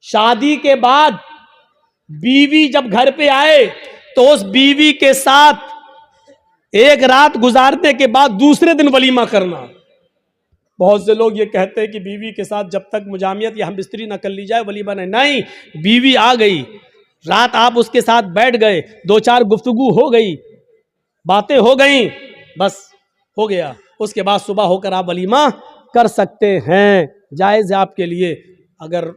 شادی کے بعد بیوی جب گھر پہ آئے تو اس بیوی کے ساتھ ایک رات گزارنے کے بعد دوسرے دن ولیمہ کرنا. بہت سے لوگ یہ کہتے ہیں کہ بیوی کے ساتھ جب تک مجامعت یا ہم بستری نہ کر لی جائے ولیمہ نہیں. بیوی آ گئی, رات آپ اس کے ساتھ بیٹھ گئے, 2-4 گفتگو ہو گئی, باتیں ہو گئیں, بس ہو گیا. اس کے بعد صبح ہو کر آپ ولیمہ کر سکتے ہیں, جائز ہے آپ کے لیے. اگر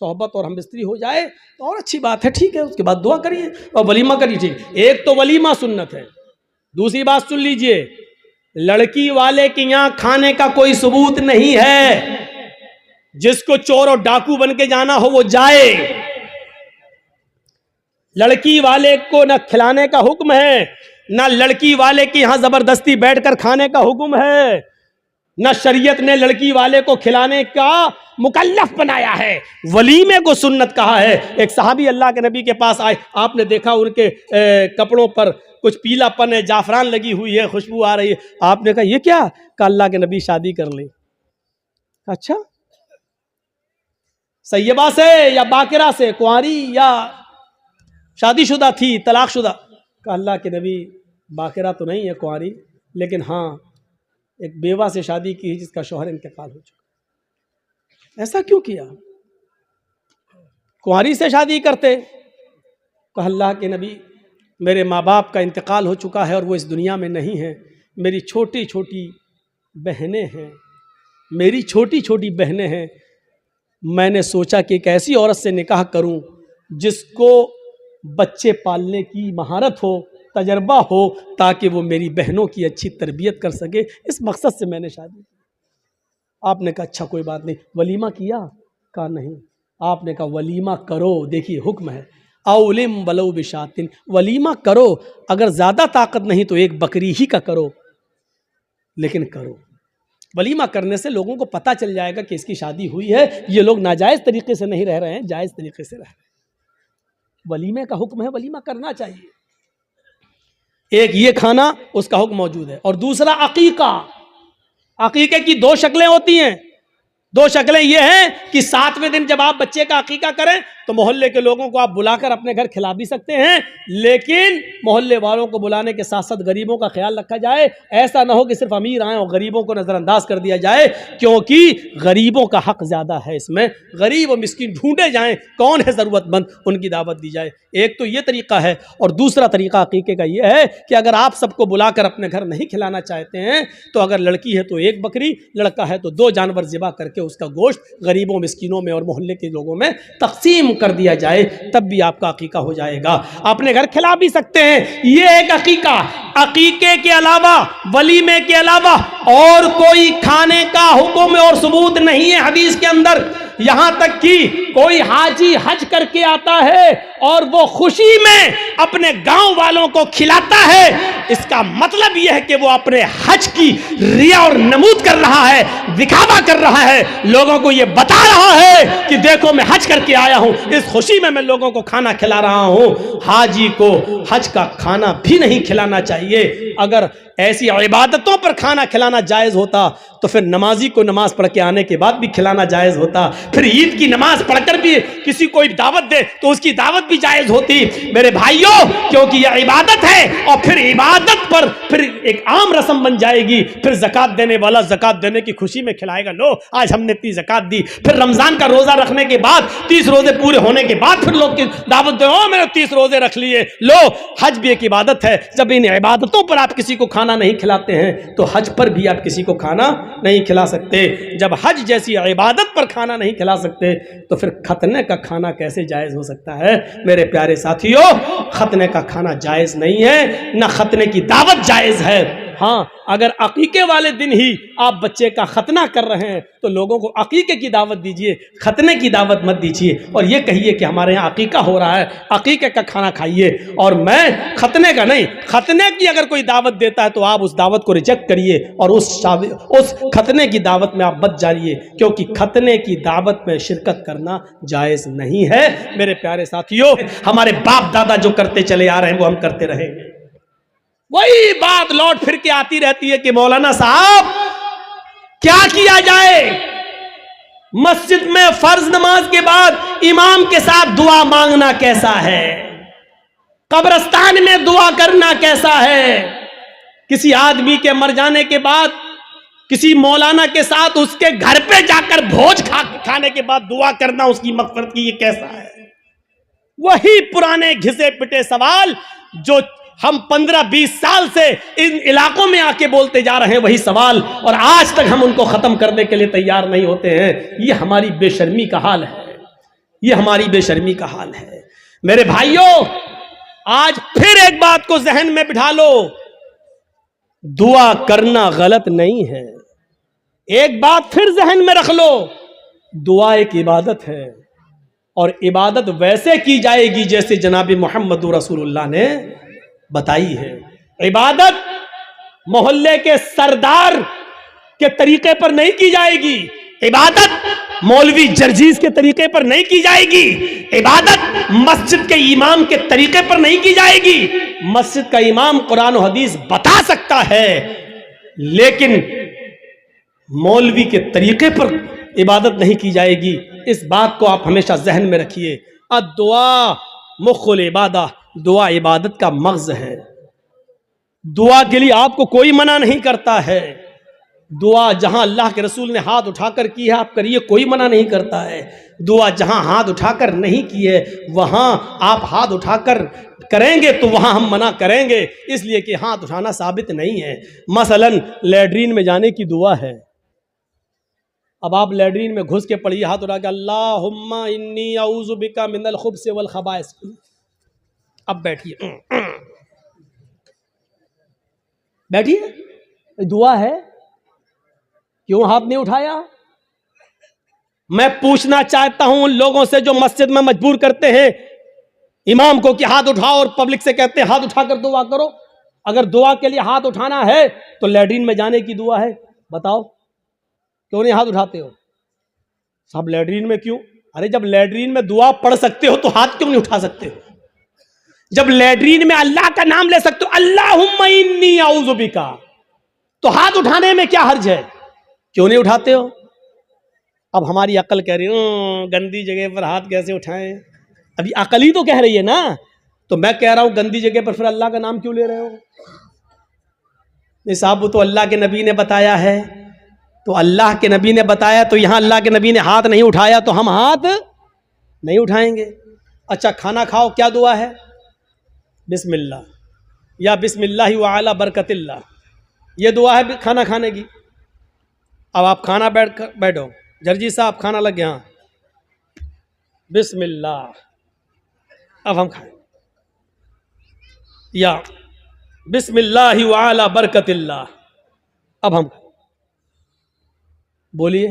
صحبت اور ہم بستری ہو جائے تو اور اچھی بات ہے, ٹھیک ہے, اس کے بعد دعا کریے اور ولیمہ کریے. ٹھیک, ایک تو ولیمہ سنت ہے. دوسری بات سن لیجئے, لڑکی والے کے یہاں کھانے کا کوئی ثبوت نہیں ہے. جس کو چور اور ڈاکو بن کے جانا ہو وہ جائے. لڑکی والے کو نہ کھلانے کا حکم ہے, نہ لڑکی والے کے یہاں زبردستی بیٹھ کر کھانے کا حکم ہے, نہ شریعت نے لڑکی والے کو کھلانے کا مکلف بنایا ہے. ولیمے کو سنت کہا ہے. ایک صحابی اللہ کے نبی کے پاس آئے, آپ نے دیکھا ان کے کپڑوں پر کچھ پیلا پن ہے, جعفران لگی ہوئی ہے, خوشبو آ رہی ہے. آپ نے کہا یہ کیا؟ کہا اللہ کے نبی شادی کر لیں. اچھا, سیبہ سے یا باکرہ سے, کنواری یا شادی شدہ تھی, طلاق شدہ؟ کہا اللہ کے نبی باکرہ تو نہیں ہے, کنواری, لیکن ہاں ایک بیوہ سے شادی کی ہے جس کا شوہر انتقال ہو چکا. ایسا کیوں کیا؟ کنواری سے شادی کرتے. کہا اللہ کے نبی میرے ماں باپ کا انتقال ہو چکا ہے اور وہ اس دنیا میں نہیں ہیں. میری چھوٹی چھوٹی بہنیں ہیں, میری چھوٹی چھوٹی بہنیں ہیں. میں نے سوچا کہ ایک ایسی عورت سے نکاح کروں جس کو بچے پالنے کی مہارت ہو, تجربہ ہو, تاکہ وہ میری بہنوں کی اچھی تربیت کر سکے. اس مقصد سے میں نے شادی کی. آپ نے کہا اچھا کوئی بات نہیں, ولیمہ کیا؟ کہا نہیں. آپ نے کہا ولیمہ کرو. دیکھیے حکم ہے, اولم ولو بشاتن, ولیمہ کرو. اگر زیادہ طاقت نہیں تو ایک بکری ہی کا کرو, لیکن کرو. ولیمہ کرنے سے لوگوں کو پتہ چل جائے گا کہ اس کی شادی ہوئی ہے, یہ لوگ ناجائز طریقے سے نہیں رہ رہے ہیں, جائز طریقے سے رہ رہے ہیں. ولیمے کا حکم ہے, ولیمہ کرنا چاہیے. ایک یہ کھانا, اس کا حکم موجود ہے. اور دوسرا عقیقہ. عقیقے کی 2 شکلیں ہوتی ہیں. 2 شکلیں یہ ہیں کہ 7ویں دن جب آپ بچے کا عقیقہ کریں تو محلے کے لوگوں کو آپ بلا کر اپنے گھر کھلا بھی سکتے ہیں, لیکن محلے والوں کو بلانے کے ساتھ ساتھ غریبوں کا خیال رکھا جائے. ایسا نہ ہو کہ صرف امیر آئیں اور غریبوں کو نظر انداز کر دیا جائے, کیونکہ غریبوں کا حق زیادہ ہے اس میں. غریب و مسکین ڈھونڈے جائیں, کون ہے ضرورت مند, ان کی دعوت دی جائے. ایک تو یہ طریقہ ہے. اور دوسرا طریقہ عقیقے کا یہ ہے کہ اگر آپ سب کو بلا کر اپنے گھر نہیں کھلانا چاہتے ہیں تو اگر لڑکی ہے تو 1 بکری, لڑکا ہے تو 2 جانور ذبح کر کے اس کا گوشت غریبوں مسکینوں میں اور محلے کے لوگوں میں تقسیم کر دیا جائے, تب بھی آپ کا عقیقہ ہو جائے گا. اپنے گھر کھلا بھی سکتے ہیں. یہ ایک عقیقہ. عقیقے کے علاوہ, ولیمے کے علاوہ اور کوئی کھانے کا حکم اور ثبوت نہیں ہے حدیث کے اندر. یہاں تک کہ کوئی حاجی حج کر کے آتا ہے اور وہ خوشی میں اپنے گاؤں والوں کو کھلاتا ہے, اس کا مطلب یہ ہے کہ وہ اپنے حج کی ریا اور نمود کر رہا ہے, دکھاوا کر رہا ہے, لوگوں کو یہ بتا رہا ہے کہ دیکھو میں حج کر کے آیا ہوں, اس خوشی میں لوگوں کو کھانا کھلا رہا ہوں. حاجی کو حج کا کھانا بھی نہیں کھلانا چاہیے. اگر ایسی عبادتوں پر کھانا کھلانا جائز ہوتا تو پھر نمازی کو نماز پڑھ کے آنے کے بعد بھی کھلانا جائز ہوتا. پھر عید کی نماز پڑھ کر بھی کسی کو دعوت دے تو اس کی دعوت بھی جائز ہوتی. میرے بھائیوں, کیونکہ یہ عبادت ہے اور پھر عبادت پر پھر ایک عام رسم بن جائے گی. پھر زکات دینے والا زکات دینے کی خوشی میں کھلائے گا, لو آج ہم نے اتنی زکات دی. پھر رمضان کا روزہ رکھنے کے بعد 30 روزے پورے ہونے کے بعد پھر لوگ کی دعوت دے, میں نے 30 روزے رکھ لیے. لو, حج بھی ایک عبادت ہے. جب ان عبادتوں پر آپ کسی کو کھانا نہیں کھلاتے ہیں تو حج پر بھی آپ کسی کو کھانا نہیں کھلا سکتے. جب حج جیسی عبادت پر کھانا نہیں کھلا سکتے تو پھر ختنے کا کھانا کیسے جائز ہو سکتا ہے؟ میرے پیارے ساتھیوں, ختنے کا کھانا جائز نہیں ہے, نہ ختنے کی دعوت جائز ہے. ہاں, اگر عقیقے والے دن ہی آپ بچے کا ختنہ کر رہے ہیں تو لوگوں کو عقیقے کی دعوت دیجئے, ختنے کی دعوت مت دیجئے. اور یہ کہیے کہ ہمارے یہاں عقیقہ ہو رہا ہے, عقیقے کا کھانا کھائیے, اور میں ختنے کا نہیں. ختنے کی اگر کوئی دعوت دیتا ہے تو آپ اس دعوت کو ریجیکٹ کریے اور اس ختنے کی دعوت میں آپ مت جائیے, کیونکہ ختنے کی دعوت میں شرکت کرنا جائز نہیں ہے. میرے پیارے ساتھیوں, ہمارے باپ دادا جو کرتے چلے آ رہے ہیں وہ ہم کرتے رہیں گے. وہی بات لوٹ پھر کے آتی رہتی ہے کہ مولانا صاحب کیا کیا جائے. مسجد میں فرض نماز کے بعد امام کے ساتھ دعا مانگنا کیسا ہے؟ قبرستان میں دعا کرنا کیسا ہے؟ کسی آدمی کے مر جانے کے بعد کسی مولانا کے ساتھ اس کے گھر پہ جا کر بھوج کھانے کے بعد دعا کرنا اس کی مغفرت کی، یہ کیسا ہے؟ وہی پرانے گھسے پٹے سوال جو ہم 15-20 سال سے ان علاقوں میں آ کے بولتے جا رہے ہیں، وہی سوال، اور آج تک ہم ان کو ختم کرنے کے لیے تیار نہیں ہوتے ہیں۔ یہ ہماری بے شرمی کا حال ہے، یہ ہماری بے شرمی کا حال ہے۔ میرے بھائیوں، آج پھر ایک بات کو ذہن میں بٹھا لو، دعا کرنا غلط نہیں ہے۔ ایک بات پھر ذہن میں رکھ لو، دعا ایک عبادت ہے، اور عبادت ویسے کی جائے گی جیسے جناب محمد رسول اللہ نے بتائی ہے۔ عبادت محلے کے سردار کے طریقے پر نہیں کی جائے گی، عبادت مولوی جرجیز کے طریقے پر نہیں کی جائے گی، عبادت مسجد کے امام کے طریقے پر نہیں کی جائے گی۔ مسجد کا امام قرآن و حدیث بتا سکتا ہے، لیکن مولوی کے طریقے پر عبادت نہیں کی جائے گی۔ اس بات کو آپ ہمیشہ ذہن میں رکھیے۔ الدعاء مخ العبادہ، دعا عبادت کا مغز ہے۔ دعا کے لیے آپ کو کوئی منع نہیں کرتا ہے۔ دعا جہاں اللہ کے رسول نے ہاتھ اٹھا کر کی ہے آپ کریے، کوئی منع نہیں کرتا ہے۔ دعا جہاں ہاتھ اٹھا کر نہیں کی ہے وہاں آپ ہاتھ اٹھا کر کریں گے تو وہاں ہم منع کریں گے، اس لیے کہ ہاتھ اٹھانا ثابت نہیں ہے۔ مثلا لیٹرین میں جانے کی دعا ہے، اب آپ لیٹرین میں گھس کے پڑھیے ہاتھ اٹھا کے اللہم انی اعوذ بک من الخبث والخبائث، اب بیٹھیے، بیٹھیے، دعا ہے، کیوں ہاتھ نہیں اٹھایا؟ میں پوچھنا چاہتا ہوں ان لوگوں سے جو مسجد میں مجبور کرتے ہیں امام کو کہ ہاتھ اٹھاؤ، اور پبلک سے کہتے ہیں ہاتھ اٹھا کر دعا کرو۔ اگر دعا کے لیے ہاتھ اٹھانا ہے تو لیٹرین میں جانے کی دعا ہے، بتاؤ کیوں نہیں ہاتھ اٹھاتے ہو؟ صاحب لیٹرین میں کیوں؟ ارے جب لیٹرین میں دعا پڑھ سکتے ہو تو ہاتھ کیوں نہیں اٹھا سکتے ہو؟ جب لیٹرین میں اللہ کا نام لے سکتے ہو، اللہم انی اعوذ بک، تو ہاتھ اٹھانے میں کیا حرج ہے؟ کیوں نہیں اٹھاتے ہو؟ اب ہماری عقل کہہ رہی ہے گندی جگہ پر ہاتھ کیسے اٹھائیں؟ ابھی عقل ہی تو کہہ رہی ہے نا، تو میں کہہ رہا ہوں گندی جگہ پر پھر اللہ کا نام کیوں لے رہے ہو؟ نہیں صاحب وہ تو اللہ کے نبی نے بتایا ہے، تو اللہ کے نبی نے بتایا تو یہاں اللہ کے نبی نے ہاتھ نہیں اٹھایا تو ہم ہاتھ نہیں اٹھائیں گے۔ اچھا کھانا کھاؤ، کیا دعا ہے؟ بسم اللہ یا بسم اللہ وعلی برکت اللہ، یہ دعا ہے کھانا کھانے کی۔ اب آپ کھانا بیٹھو، جرجی صاحب کھانا لگ گیا، بسم اللہ، اب ہم کھائیں، یا بسم اللہ وعلی برکت اللہ، اب ہم بولیے۔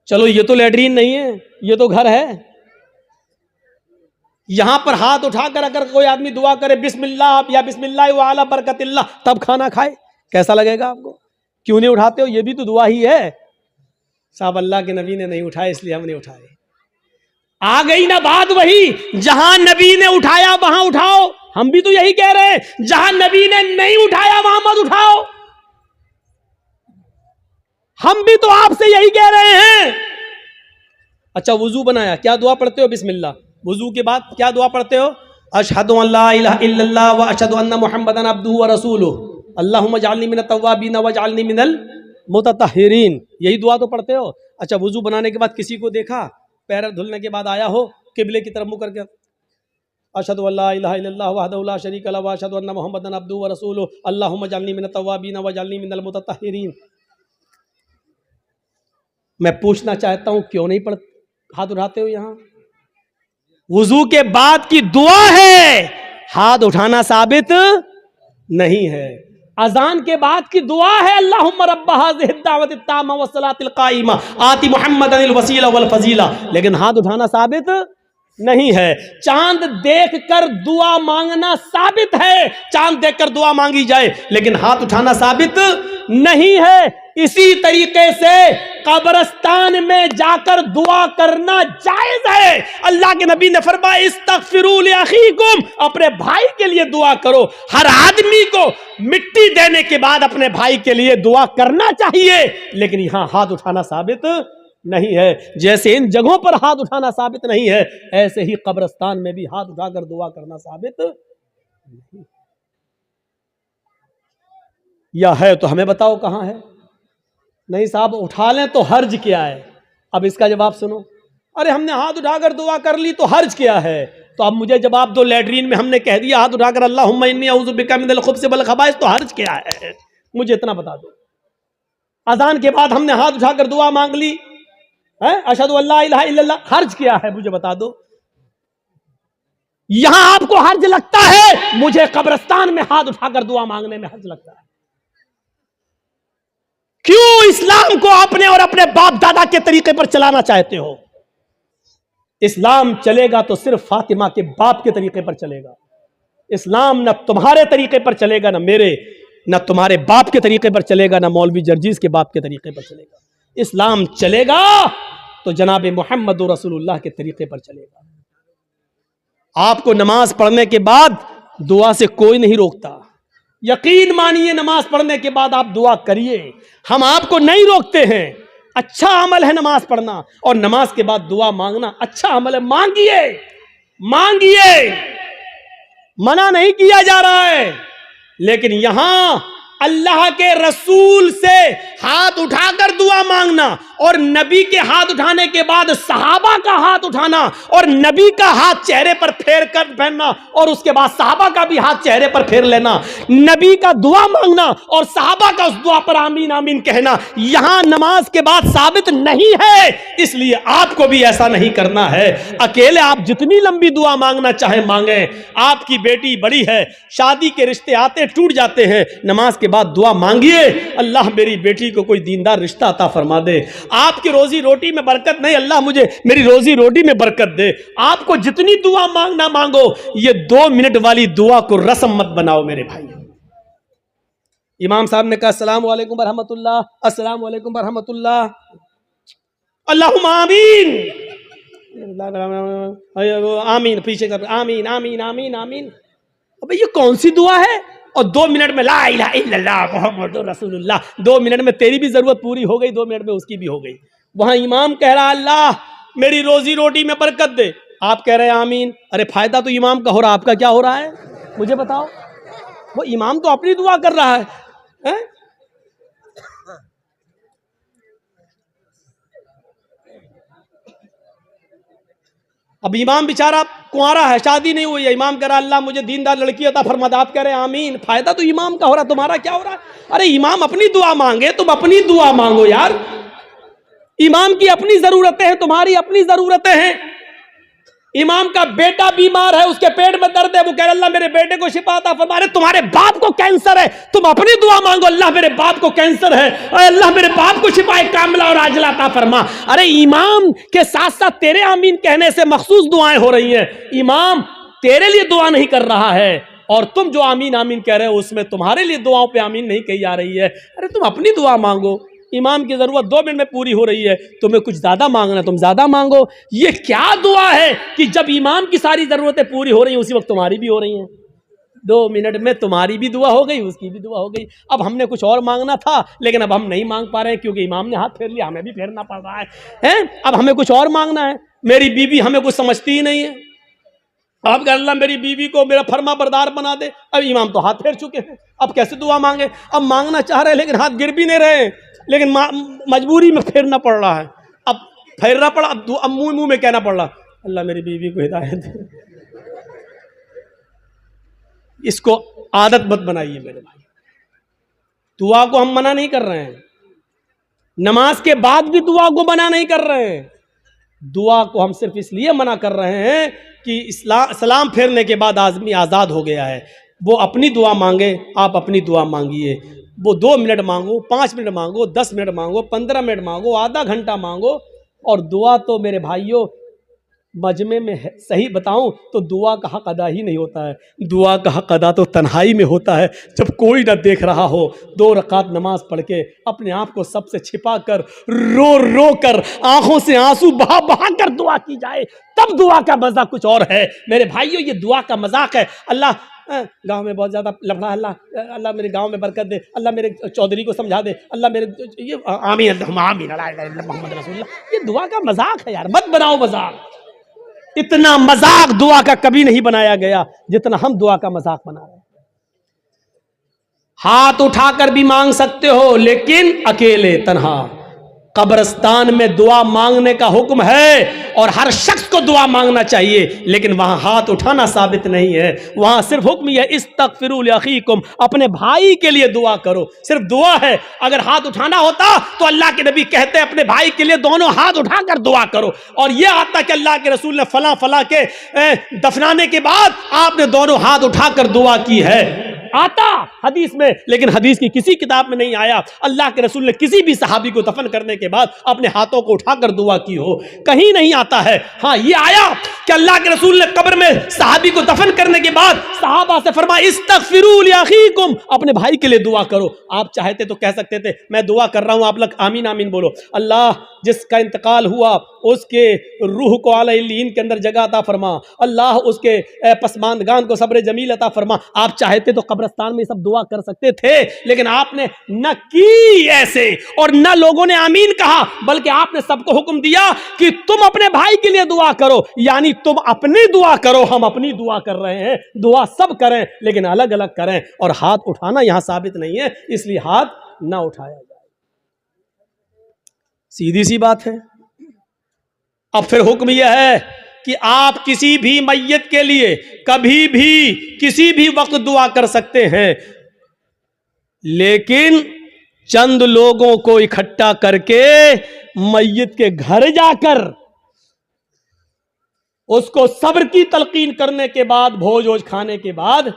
چلو یہ تو لیٹرین نہیں ہے، یہ تو گھر ہے۔ یہاں پر ہاتھ اٹھا کر اگر کوئی آدمی دعا کرے بسم اللہ یا بسم اللہ وعلی برکت اللہ تب کھانا کھائے، کیسا لگے گا آپ کو؟ کیوں نہیں اٹھاتے ہو؟ یہ بھی تو دعا ہی ہے۔ صاحب اللہ کے نبی نے نہیں اٹھائے اس لیے ہم نہیں اٹھائے۔ آ گئی نا بات وہی، جہاں نبی نے اٹھایا وہاں اٹھاؤ۔ ہم بھی تو یہی کہہ رہے ہیں، جہاں نبی نے نہیں اٹھایا وہاں مت اٹھاؤ۔ ہم بھی تو آپ سے یہی کہہ رہے ہیں۔ اچھا وضو بنایا، کیا دعا پڑھتے ہو؟ بسم اللہ۔ وضو کے بعد کیا دعا پڑھتے ہو؟ اشہد ان لا الہ الا اللہ واشہد ان محمدن عبدہ ورسولہ اللہم اجعلنی من التوابین واجعلنی من المتطہرین، یہی دعا تو پڑھتے ہو۔ اچھا وضو بنانے کے بعد کسی کو دیکھا، پیر دھلنے کے بعد آیا ہو قبلے کی طرف منہ کر کے اشہد ان لا الہ الا اللہ وحدہ لا شریک لہ واشہد ان محمدن عبدہ ورسولہ اللہم اجعلنی من التوابین واجعلنی من المتطہرین، میں پوچھنا چاہتا ہوں کیوں نہیں ہاتھ اٹھاتے ہو؟ یہاں وضو کے بعد کی دعا ہے، ہاتھ اٹھانا ثابت نہیں ہے۔ اذان کے بعد کی دعا ہے اللہم رب ھذہ الدعوۃ التامہ والصلاۃ القائمہ آت محمدا الوسیلہ والفضیلہ، لیکن ہاتھ اٹھانا ثابت نہیں ہے۔ چاند دیکھ کر دعا مانگنا ثابت ہے، چاند دیکھ کر دعا مانگی جائے، لیکن ہاتھ اٹھانا ثابت نہیں ہے۔ اسی طریقے سے قبرستان میں جا کر دعا کرنا جائز ہے۔ اللہ کے نبی نے فرمایا استغفروا لاخیکم، اپنے بھائی کے لیے دعا کرو۔ ہر آدمی کو مٹی دینے کے بعد اپنے بھائی کے لیے دعا کرنا چاہیے، لیکن یہاں ہاتھ اٹھانا ثابت نہیں ہے. جیسے ان جگہوں پر ہاتھ اٹھانا ثابت نہیں ہے، ایسے ہی قبرستان میں بھی ہاتھ اٹھا کر دعا کرنا ثابت نہیں. یا ہے تو ہمیں بتاؤ کہاں ہے. نہیں صاحب اٹھا لیں تو حرج کیا ہے؟ اب اس کا جواب سنو. ارے ہم نے ہاتھ اٹھا کر دعا کر لی تو حرج کیا ہے؟ تو اب مجھے جواب دو، لیٹرین میں ہم نے کہہ دیا ہاتھ اٹھا کر اللہم انی اعوذ بک من الخبث والخبائث، تو حرج کیا ہے؟ مجھے اتنا بتا دو. اذان کے بعد ہم نے ہاتھ اٹھا کر دعا مانگ لی، اشہد ان لا الہ الا اللہ، حرج کیا ہے؟ مجھے بتا دو. یہاں آپ کو حرج لگتا ہے، مجھے قبرستان میں ہاتھ اٹھا کر دعا مانگنے میں حرج لگتا ہے. کیوں اسلام کو اپنے اور اپنے باپ دادا کے طریقے پر چلانا چاہتے ہو؟ اسلام چلے گا تو صرف فاطمہ کے باپ کے طریقے پر چلے گا. اسلام نہ تمہارے طریقے پر چلے گا، نہ میرے، نہ تمہارے باپ کے طریقے پر چلے گا، نہ مولوی جرجیز کے باپ کے طریقے پر چلے گا. اسلام چلے گا تو جناب محمد رسول اللہ کے طریقے پر چلے گا. آپ کو نماز پڑھنے کے بعد دعا سے کوئی نہیں روکتا. یقین مانیے نماز پڑھنے کے بعد آپ دعا کریے، ہم آپ کو نہیں روکتے ہیں. اچھا عمل ہے نماز پڑھنا، اور نماز کے بعد دعا مانگنا اچھا عمل ہے. مانگیے مانگیے، منع نہیں کیا جا رہا ہے. لیکن یہاں اللہ کے رسول سے ہاتھ اٹھا کر دعا مانگنا، اور نبی کے ہاتھ اٹھانے کے بعد صحابہ کا ہاتھ اٹھانا، اور نبی کا ہاتھ چہرے پر پھیر کر پہننا، اور اس کے بعد صحابہ کا بھی ہاتھ چہرے پر پھیر لینا، نبی کا دعا مانگنا اور صحابہ کا اس دعا پر آمین آمین کہنا، یہاں نماز کے بعد ثابت نہیں ہے. اس لیے آپ کو بھی ایسا نہیں کرنا ہے. اکیلے آپ جتنی لمبی دعا مانگنا چاہیں مانگیں. آپ کی بیٹی بڑی ہے، شادی کے رشتے آتے ٹوٹ جاتے ہیں، نماز کے بعد دعا مانگیے اللہ میری بیٹی کو کوئی دیندار رشتہ عطا فرما دے. آپ کی روزی روٹی میں برکت نہیں، اللہ مجھے میری روزی روٹی میں برکت دے. آپ کو جتنی دعا مانگنا مانگو. یہ 2 منٹ والی دعا کو رسم مت بناؤ میرے بھائی. امام صاحب نے کہا السلام علیکم ورحمۃ اللہ، السلام علیکم ورحمۃ اللہ، اللہم آمین آمین، پیچھے کر آمین آمین آمین آمین. ابے یہ کون سی دعا ہے؟ اور 2 منٹ میں لا الہ الا اللہ محمد رسول اللہ. 2 منٹ میں تیری بھی ضرورت پوری ہو گئی، 2 منٹ میں اس کی بھی ہو گئی. وہاں امام کہہ رہا اللہ میری روزی روٹی میں برکت دے، آپ کہہ رہے ہیں آمین. ارے فائدہ تو امام کا ہو رہا، آپ کا کیا ہو رہا ہے مجھے بتاؤ. وہ امام تو اپنی دعا کر رہا ہے. اب امام بیچارہ کنوارا ہے، شادی نہیں ہوئی ہے، امام کہہ رہا اللہ مجھے دیندار لڑکی عطا فرما دے، آپ کہہ رہے ہیں آمین. فائدہ تو امام کا ہو رہا، تمہارا کیا ہو رہا ہے؟ ارے امام اپنی دعا مانگے، تم اپنی دعا مانگو یار. امام کی اپنی ضرورتیں ہیں، تمہاری اپنی ضرورتیں ہیں. امام کا بیٹا بیمار ہے، اس کے پیٹ میں درد ہے، وہ کہہ رہا اللہ میرے بیٹے کو شفا عطا فرما دے. تمہارے باپ کو کینسر ہے، تم اپنی دعا مانگو اللہ میرے باپ کو کینسر ہے، اے اللہ میرے باپ کو شفا کاملہ اور عاجلہ عطا فرما. ارے امام کے ساتھ ساتھ تیرے آمین کہنے سے مخصوص دعائیں ہو رہی ہیں. امام تیرے لیے دعا نہیں کر رہا ہے، اور تم جو آمین آمین کہہ رہے ہو اس میں تمہارے لیے دعاؤں پہ آمین نہیں کہی جا رہی ہے. ارے تم اپنی دعا مانگو. امام کی ضرورت 2 منٹ میں پوری ہو رہی ہے، تمہیں کچھ زیادہ مانگنا تم زیادہ مانگو. یہ کیا دعا ہے کہ جب امام کی ساری ضرورتیں پوری ہو رہی ہیں اسی وقت تمہاری بھی ہو رہی ہیں. 2 منٹ میں تمہاری بھی دعا ہو گئی، اس کی بھی دعا ہو گئی. اب ہم نے کچھ اور مانگنا تھا لیکن اب ہم نہیں مانگ پا رہے ہیں کیونکہ امام نے ہاتھ پھیر لیا، ہمیں بھی پھیرنا پڑ رہا ہے. اب ہمیں کچھ اور مانگنا ہے. میری بیوی ہمیں کچھ سمجھتی ہی نہیں ہے. آپ کہ اللہ میری بیوی کو میرا فرما بردار بنا دے. اب امام تو ہاتھ پھیر چکے ہیں، اب کیسے دعا مانگے؟ اب مانگنا چاہ رہے ہیں لیکن ہاتھ گر بھی نہیں رہے ہیں، لیکن مجبوری میں پھیرنا پڑ رہا ہے. اب پھیرنا پڑا، اب منہ میں کہنا پڑ رہا اللہ میری بیوی کو ہدایت دے. اس کو عادت مت بنائیے میرے بھائی. دعا کو ہم منع نہیں کر رہے ہیں، نماز کے بعد بھی دعا کو منع نہیں کر رہے ہیں. دعا کو ہم صرف اس لیے منع کر رہے ہیں کہ سلام پھیرنے کے بعد آدمی آزاد ہو گیا ہے. وہ اپنی دعا مانگے، آپ اپنی دعا مانگیے. وہ 2 منٹ مانگو، 5 منٹ مانگو، 10 منٹ مانگو، 15 منٹ مانگو، آدھا گھنٹہ مانگو. اور دعا تو میرے بھائیوں مجمع میں صحیح بتاؤں تو دعا کا حق ادا ہی نہیں ہوتا ہے. دعا کا حق ادا تو تنہائی میں ہوتا ہے، جب کوئی نہ دیکھ رہا ہو. 2 رکعت نماز پڑھ کے اپنے آپ کو سب سے چھپا کر رو رو کر آنکھوں سے آنسو بہا بہا کر دعا کی جائے، تب دعا کا مزہ کچھ اور ہے میرے بھائیوں. یہ دعا کا مذاق ہے. اللہ گاؤں میں بہت زیادہ لفڑا، اللہ میرے گاؤں میں برکت دے، اللہ میرے چودھری کو سمجھا دے، اللہ میرے یہ آمین اللہم آمین لا الہ الا اللہ محمد رسول اللہ، یہ دعا کا مذاق ہے یار، مت بناؤ مذاق۔ اتنا مذاق دعا کا کبھی نہیں بنایا گیا جتنا ہم دعا کا مذاق بنا رہے ہیں۔ ہاتھ اٹھا کر بھی مانگ سکتے ہو لیکن اکیلے تنہا، قبرستان میں دعا مانگنے کا حکم ہے اور ہر شخص کو دعا مانگنا چاہیے، لیکن وہاں ہاتھ اٹھانا ثابت نہیں ہے، وہاں صرف حکم یہ استغفروا لاخیکم، اپنے بھائی کے لیے دعا کرو، صرف دعا ہے۔ اگر ہاتھ اٹھانا ہوتا تو اللہ کے نبی کہتے اپنے بھائی کے لیے دونوں ہاتھ اٹھا کر دعا کرو، اور یہ آتا کہ اللہ کے رسول نے فلاں فلاں کے دفنانے کے بعد آپ نے دونوں ہاتھ اٹھا کر دعا کی ہے، آتا حدیث میں، لیکن حدیث کی کسی کتاب میں نہیں آیا اللہ کے رسول نے کسی بھی صحابی کو دفن کرنے کے بعد اپنے ہاتھوں کو اٹھا کر دعا کی ہو، کہیں نہیں آتا ہے۔ ہاں یہ آیا کہ اللہ کے رسول نے قبر میں صحابی کو دفن کرنے کے بعد صحابہ سے فرمایا استغفروا لاخیکم، اپنے بھائی کے لیے دعا کرو۔ آپ چاہتے تو کہہ سکتے تھے میں دعا کر رہا ہوں، آپ لوگ آمین آمین بولو، اللہ جس کا انتقال ہوا اس کے روح کو اعلی علیین کے اندر جگہ عطا فرما، اللہ اس کے پسماندگان کو صبر جمیل عطا فرما۔ آپ چاہتے تو قبرستان میں سب دعا کر سکتے تھے، لیکن آپ نے نہ کی ایسے اور نہ لوگوں نے آمین کہا، بلکہ آپ نے سب کو حکم دیا کہ تم اپنے بھائی کے لیے دعا کرو، یعنی تم اپنی دعا کرو، ہم اپنی دعا کر رہے ہیں، دعا سب کریں لیکن الگ الگ کریں، اور ہاتھ اٹھانا یہاں ثابت نہیں ہے، اس لیے ہاتھ نہ اٹھایا جائے۔ سیدھی سی بات ہے۔ اب پھر حکم یہ ہے کہ آپ کسی بھی میت کے لیے کبھی بھی کسی بھی وقت دعا کر سکتے ہیں، لیکن چند لوگوں کو اکٹھا کر کے میت کے گھر جا کر اس کو صبر کی تلقین کرنے کے بعد، بھوج ووج کھانے کے بعد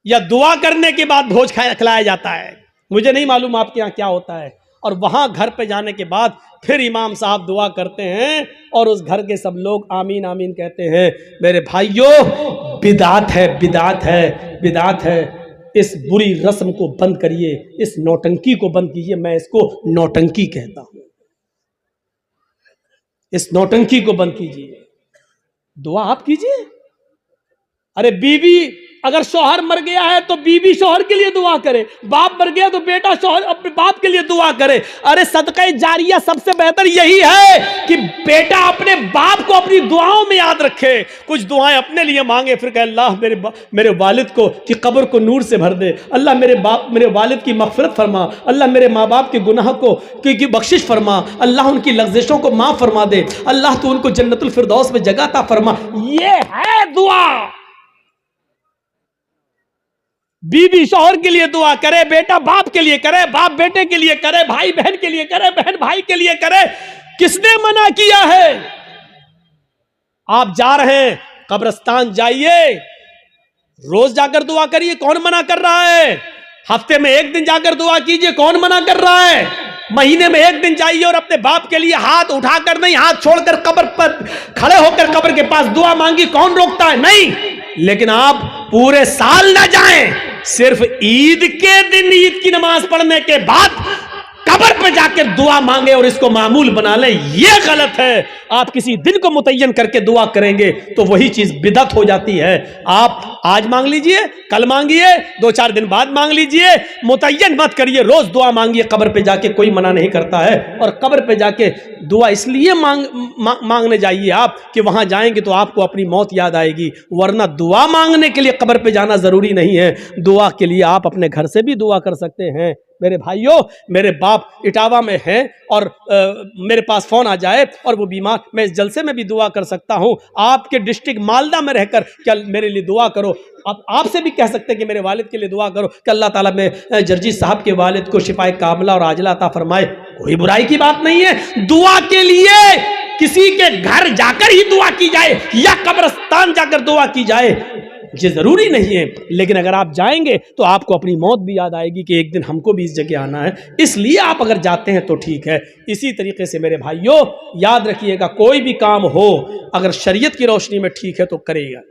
یا دعا کرنے کے بعد بھوج کھلایا جاتا ہے، مجھے نہیں معلوم آپ کے یہاں کیا ہوتا ہے، اور وہاں گھر پہ جانے کے بعد پھر امام صاحب دعا کرتے ہیں اور اس گھر کے سب لوگ آمین آمین کہتے ہیں۔ میرے بھائیوں، بدعت ہے، بدعت ہے، بدعت ہے، اس بری رسم کو بند کریے، اس نوٹنکی کو بند کیجیے، میں اس کو نوٹنکی کہتا ہوں، اس نوٹنکی کو بند کیجیے، دعا آپ کیجیے۔ ارے بیوی اگر شوہر مر گیا ہے تو بیوی شوہر کے لیے دعا کرے، باپ مر گیا تو بیٹا شوہر اپنے باپ کے لیے دعا کرے۔ ارے صدقہ جاریہ سب سے بہتر یہی ہے کہ بیٹا اپنے باپ کو اپنی دعاؤں میں یاد رکھے، کچھ دعائیں اپنے لیے مانگے، پھر کہ اللہ میرے والد کو کی قبر کو نور سے بھر دے، اللہ میرے والد کی مغفرت فرما، اللہ میرے ماں باپ کے گناہ کو کی بخشش فرما، اللہ ان کی لغزشوں کو معاف فرما دے، اللہ تو ان کو جنت الفردوس میں جگہ عطا فرما۔ یہ ہے دعا۔ بیوی شوہر کے لیے دعا کرے، بیٹا باپ کے لیے کرے، باپ بیٹے کے لیے کرے، بھائی بہن کے لیے کرے، بہن بھائی کے لیے کرے، کس نے منع کیا ہے؟ آپ جا رہے ہیں قبرستان، جائیے، روز جا کر دعا کریے، کون منع کر رہا ہے؟ ہفتے میں ایک دن جا کر دعا کیجئے، کون منع کر رہا ہے؟ مہینے میں ایک دن جائیے اور اپنے باپ کے لیے ہاتھ اٹھا کر نہیں، ہاتھ چھوڑ کر قبر پر کھڑے ہو کر قبر کے پاس دعا مانگی، کون روکتا ہے؟ نہیں۔ لیکن آپ پورے سال نہ جائیں، صرف عید کے دن عید کی نماز پڑھنے کے بعد قبر پہ جا کے دعا مانگے اور اس کو معمول بنا لیں، یہ غلط ہے۔ آپ کسی دن کو متعین کر کے دعا کریں گے تو وہی چیز بدعت ہو جاتی ہے۔ آپ آج مانگ لیجئے، کل مانگیے، 2-4 دن بعد مانگ لیجئے، متعین مت کریے، روز دعا مانگیے قبر پہ جا کے، کوئی منع نہیں کرتا ہے۔ اور قبر پہ جا کے دعا اس لیے مانگنے جائیے آپ کہ وہاں جائیں گے تو آپ کو اپنی موت یاد آئے گی، ورنہ دعا مانگنے کے لیے قبر پہ جانا ضروری نہیں ہے۔ دعا کے لیے آپ اپنے گھر سے بھی دعا کر سکتے ہیں۔ میرے بھائیوں، میرے باپ اٹاوا میں ہیں اور میرے پاس فون آ جائے اور وہ بیمار، میں اس جلسے میں بھی دعا کر سکتا ہوں۔ آپ کے ڈسٹرکٹ مالدہ میں رہ کر کیا میرے لیے دعا کرو، آپ سے بھی کہہ سکتے ہیں کہ میرے والد کے لیے دعا کرو کہ اللہ تعالیٰ میں جرجی صاحب کے والد کو شفائے کاملہ اور عاجلہ عطا فرمائے، کوئی برائی کی بات نہیں ہے۔ دعا کے لیے کسی کے گھر جا کر ہی دعا کی جائے یا قبرستان جا کر دعا کی جائے یہ ضروری نہیں ہے، لیکن اگر آپ جائیں گے تو آپ کو اپنی موت بھی یاد آئے گی کہ ایک دن ہم کو بھی اس جگہ آنا ہے، اس لیے آپ اگر جاتے ہیں تو ٹھیک ہے۔ اسی طریقے سے میرے بھائیوں یاد رکھیے گا، کوئی بھی کام ہو اگر شریعت کی روشنی میں ٹھیک ہے تو کرے گا۔